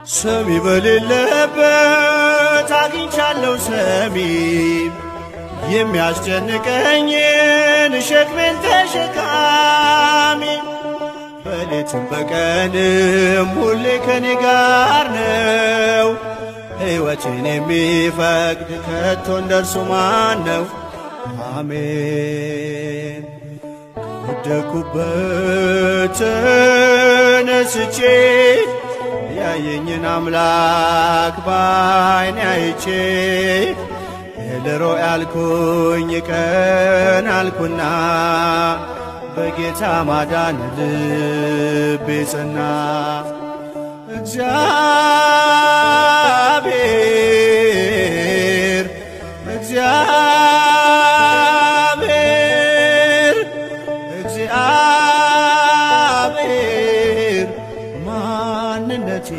ሰሚ በሌለበት አግኝቻለሁ ሰሚ የሚያስጨንቀኝን ሸክሜን ተሸካሚ በሌትም በቀንም ሁሌ ከኔ ጋር ነው። ሕይወቴን የሚፈቅድ ከቶ እንደርሱ ማን ነው? አሜን። ከወደኩበት ተነስቼ ያየኝን አምላክ ባይኔ አይቼ ኤልሮኢ ያልኩኝ ቀን አልኩና በጌታ ማዳን ልቤ ጸና። እግዚአብሔር እግዚአብሔር እግዚአብሔር ማንነቴ